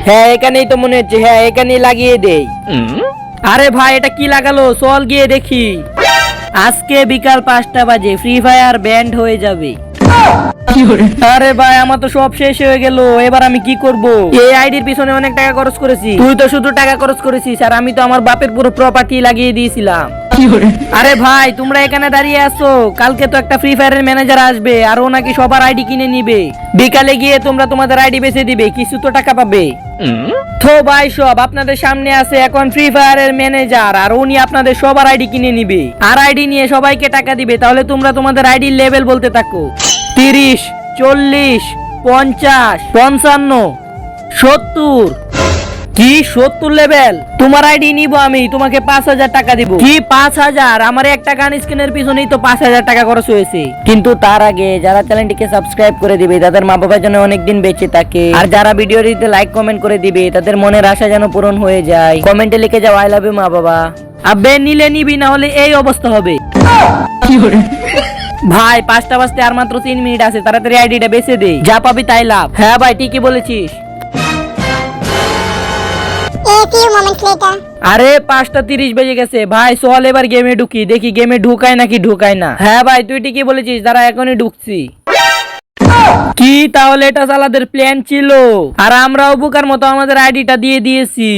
হ্যাঁ এখানেই তো মনে হচ্ছে, হ্যাঁ এখানেই লাগিয়ে দেই। আরে ভাই এটা কি লাগালো, চল গিয়ে দেখি। আজকে বিকাল 5টা বাজে ফ্রি ফায়ার ব্যান্ড হয়ে যাবে। আরে ভাই আমার তো সব শেষ হয়ে গেল, এবার আমি কি করব? এই আইডির পিছনে অনেক টাকা খরচ করেছি। তুই তো শুধু টাকা খরচ করেছিস আর আমি তো আমার বাপের পুরো প্রপার্টি লাগিয়ে দিয়েছিলাম। আরে ভাই তোমরা এখানে দাঁড়িয়ে আছো, কালকে তো একটা ফ্রি ফায়ারের ম্যানেজার আসবে আর ও নাকি সবার আইডি কিনে নিবে। বিকালে গিয়ে তোমরা তোমাদের আইডি বেচে দিবে, কিছু তো টাকা পাবে। তো ভাই সব আপনাদের সামনে আছে এখন ফ্রি ফায়ারের ম্যানেজার, আর উনি আপনাদের সবার আইডি কিনে নিবে আর আইডি নিয়ে সবাইকে টাকা দিবে। তাহলে তোমরা তোমাদের আইডির লেভেল বলতে থাকো, 30, 40, 50, 55, 70। কি 70 লেভেল? তোমার আইডি নিব আমি, তোমাকে 5,000 টাকা দিব। কি 5,000? আমার একটা গান স্ক্রিনের পিছনেই তো 5,000 টাকা খরচ হয়েছে। কিন্তু তার আগে যারা চ্যানেলটিকে সাবস্ক্রাইব করে দিবে তাদের মা বাবার জন্য অনেকদিন বেঁচে থাকে, আর যারা ভিডিওটিতে লাইক কমেন্ট করে দিবে তাদের মনের আশা যেন পূরণ হয়ে যায়। কমেন্টে লিখে যাও আই লাভ ইউ মা বাবা। আবে নিলে নিবি, না হলে এই অবস্থা হবে। ভাই 5টা বাজতে আর মাত্র 3 মিনিট আছে, তাড়াতাড়ি আইডিটা বেচে দে, যা পাবি তাই লাভ। হ্যাঁ ভাই ঠিকই বলেছিস। আরে 5:30 বেজে গেছে ভাই, চল এবার গেমে ঢুকি, দেখি গেমে ঢুকায় নাকি ঢুকায় না। হ্যাঁ ভাই তুই ঠিকই বলেছিস, দাঁড়া এখনই ঢুকছি। কি তাহলে এটা সালাদের প্ল্যান ছিল, আর আমরাও বুকার মতো আমাদের আইডিটা দিয়ে দিয়েছি।